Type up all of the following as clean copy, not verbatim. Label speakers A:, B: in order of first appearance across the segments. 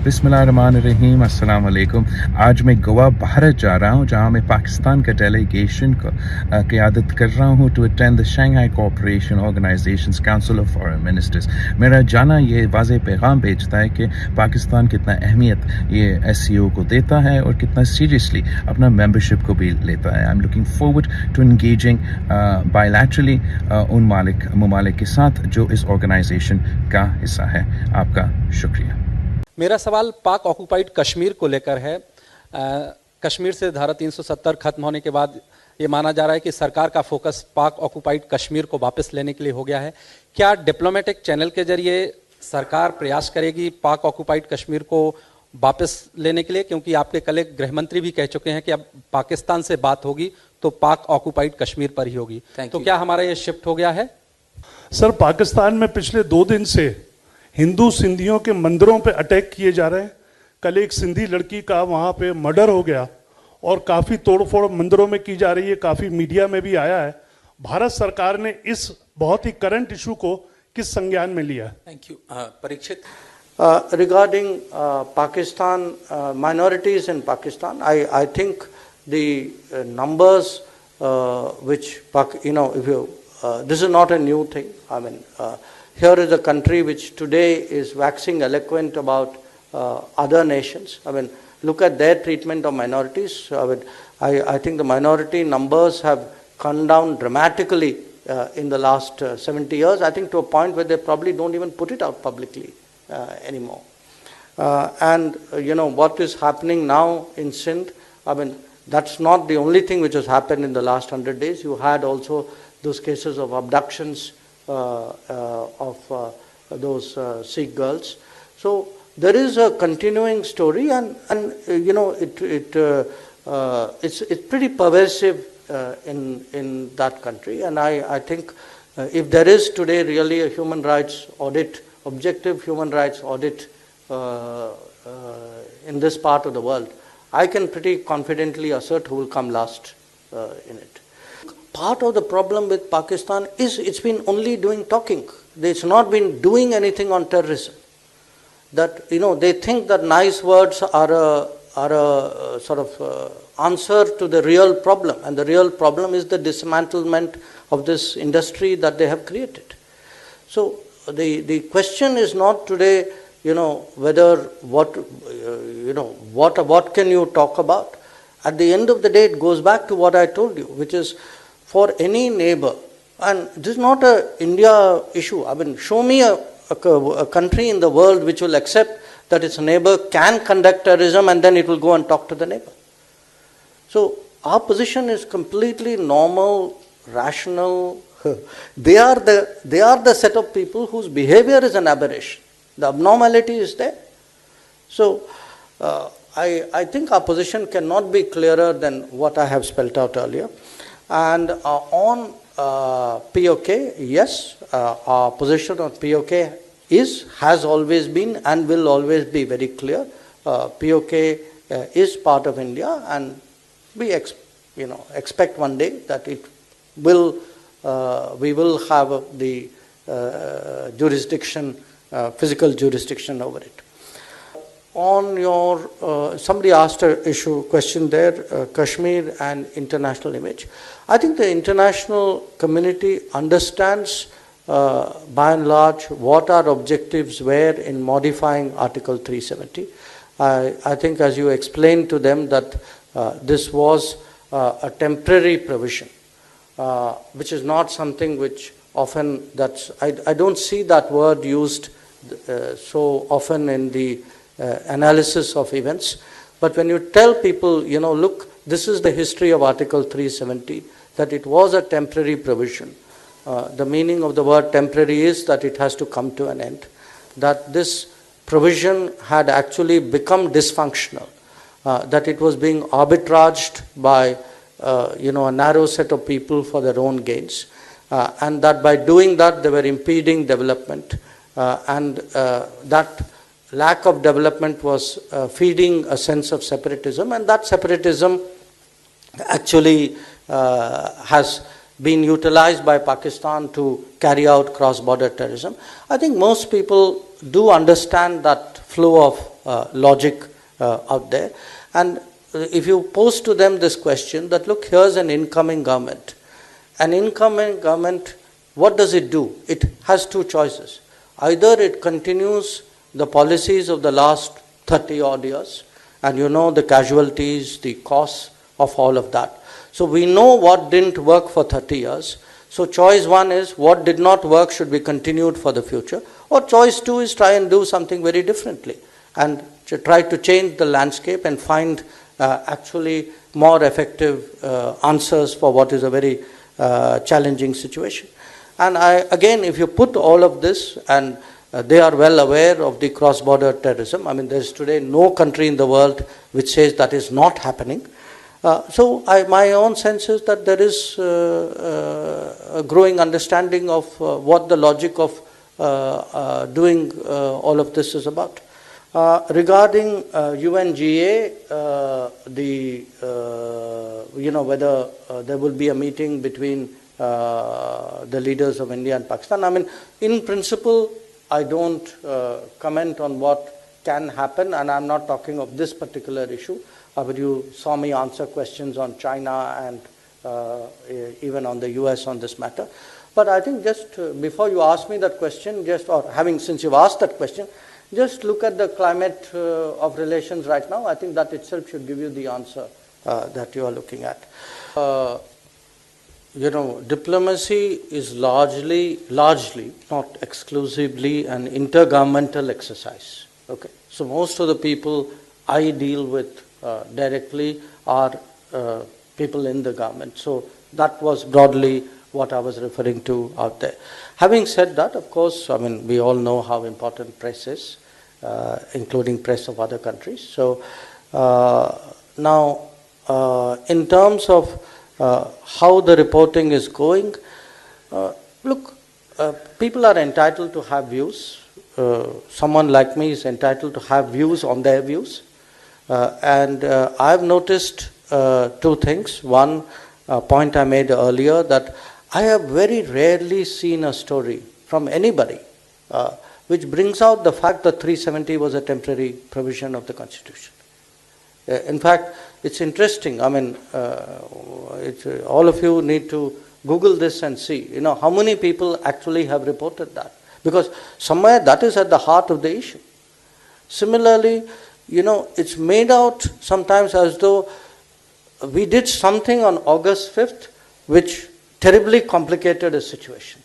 A: बिस्मिल्लाहिर्रहमानिर्रहीम, अस्सलाम वालेकुम। आज मैं गोवा भारत जा रहा हूँ, जहाँ मैं पाकिस्तान का डेलीगेशन को क़ियादत कर रहा हूँ to attend the Shanghai Cooperation Organisations Council of Foreign Ministers. मेरा जाना ये वाज़ेह पैगाम भेजता है कि पाकिस्तान कितना अहमियत ये SCO को देता है और कितना सीरियसली अपना मेंबरशिप को भी लेता है। I am looking forward to engaging bilaterally उन ममालिक के साथ जो इस ऑर्गेनाइजेशन का हिस्सा है। आपका शुक्रिया।
B: मेरा सवाल पाक ऑक्युपाइड कश्मीर को लेकर है। कश्मीर से धारा 370 खत्म होने के बाद ये माना जा रहा है कि सरकार का फोकस पाक ऑक्युपाइड कश्मीर को वापस लेने के लिए हो गया है। क्या डिप्लोमेटिक चैनल के जरिए सरकार प्रयास करेगी पाक ऑक्युपाइड कश्मीर को वापस लेने के लिए, क्योंकि आपके कलीग गृह मंत्री भी कह चुके हैं कि अब पाकिस्तान से बात होगी तो पाक ऑक्युपाइड कश्मीर पर ही होगी, तो क्या हमारा ये शिफ्ट हो गया है?
C: सर, पाकिस्तान में पिछले 2 दिन से हिंदू सिंधियों के मंदिरों पे अटैक किए जा रहे हैं। कल एक सिंधी लड़की का वहाँ पे मर्डर हो गया और काफ़ी तोड़फोड़ मंदिरों में की जा रही है, काफ़ी मीडिया में भी आया है। भारत सरकार ने इस बहुत ही करंट इशू को किस संज्ञान में लिया?
B: Thank you. Parikshit,
D: regarding Pakistan, minorities in Pakistan, I think the numbers which, if you, this is not a new thing. I mean, here is a country which today is waxing eloquent about other nations. I mean, look at their treatment of minorities. I think the minority numbers have come down dramatically in the last 70 years. I think to a point where they probably don't even put it out publicly anymore. And what is happening now in Sindh, I mean, that's not the only thing which has happened in the last 100 days. You had also those cases of abductions of those Sikh girls. So there is a continuing story, and it's pretty pervasive in that country. And I think if there is today really a human rights audit, objective human rights audit in this part of the world, I can pretty confidently assert who will come last in it. Part of the problem with Pakistan is it's been only doing talking. It's not been doing anything on terrorism. That they think that nice words are a sort of answer to the real problem, and the real problem is the dismantlement of this industry that they have created. So the question is not today, whether what can you talk about. At the end of the day, it goes back to what I told you, which is for any neighbor, and this is not a India issue. I mean, show me a country in the world which will accept that its neighbor can conduct terrorism and then it will go and talk to the neighbor. So our position is completely normal, rational. They are the set of people whose behavior is an aberration. The abnormality is there. So I think our position cannot be clearer than what I have spelled out earlier. And on POK, yes, our position on POK has always been and will always be very clear. POK is part of India, and we expect one day that it will. We will have the jurisdiction, physical jurisdiction over it. On your, somebody asked a question there, Kashmir and international image. I think the international community understands by and large what our objectives were in modifying Article 370. I think as you explained to them that this was a temporary provision. Which is not something which often I don't see that word used so often in the analysis of events. But when you tell people, look, this is the history of Article 370, that it was a temporary provision. The meaning of the word temporary is that it has to come to an end. That this provision had actually become dysfunctional. That it was being arbitraged by a narrow set of people for their own gains, and that by doing that they were impeding development, and that lack of development was feeding a sense of separatism, and that separatism actually has been utilized by Pakistan to carry out cross-border terrorism. I think most people do understand that flow of logic out there. And if you pose to them this question that, look, here's an incoming government. An incoming government, what does it do? It has two choices. Either it continues the policies of the last 30 odd years, and you know the casualties, the costs of all of that. So we know what didn't work for 30 years. So choice one is what did not work should be continued for the future. Or choice two is try and do something very differently and to try to change the landscape and find actually more effective answers for what is a very challenging situation. And again, if you put all of this, and they are well aware of the cross-border terrorism. I mean, there's today no country in the world which says that is not happening. So my own sense is that there is a growing understanding of what the logic of doing all of this is about. Regarding UNGA, whether there will be a meeting between the leaders of India and Pakistan. I mean, in principle, I don't comment on what can happen, and I'm not talking of this particular issue. But you saw me answer questions on China and even on the US on this matter. But I think just before you ask me that question, since you've asked that question, just look at the climate of relations right now. I think that itself should give you the answer that you are looking at. Diplomacy is largely, not exclusively, an intergovernmental exercise. Okay, so most of the people I deal with directly are people in the government. So that was broadly what I was referring to out there. Having said that, of course, I mean, we all know how important press is, including press of other countries. So now, in terms of how the reporting is going, look, people are entitled to have views. Someone like me is entitled to have views on their views. And I've noticed two things. One point I made earlier, that I have very rarely seen a story from anybody which brings out the fact that 370 was a temporary provision of the Constitution. In fact, it's interesting. I mean, all of you need to Google this and see, how many people actually have reported that. Because somewhere that is at the heart of the issue. Similarly, it's made out sometimes as though we did something on August 5th which terribly complicated a situation,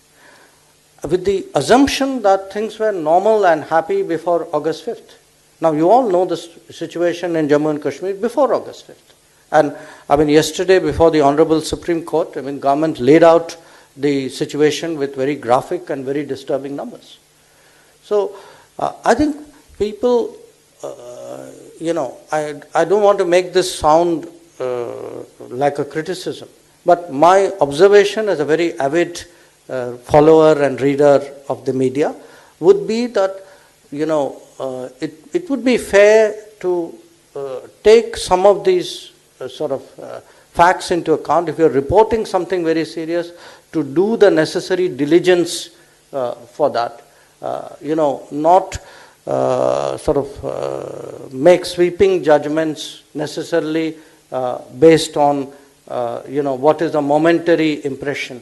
D: with the assumption that things were normal and happy before August 5th. Now, you all know the situation in Jammu and Kashmir before August 5th. And I mean, yesterday before the Honorable Supreme Court, I mean, government laid out the situation with very graphic and very disturbing numbers. So, I think people, I don't want to make this sound like a criticism, but my observation as a very avid follower and reader of the media would be that, it would be fair to take some of these facts into account. If you're reporting something very serious, to do the necessary diligence for that, not make sweeping judgments necessarily based on what is a momentary impression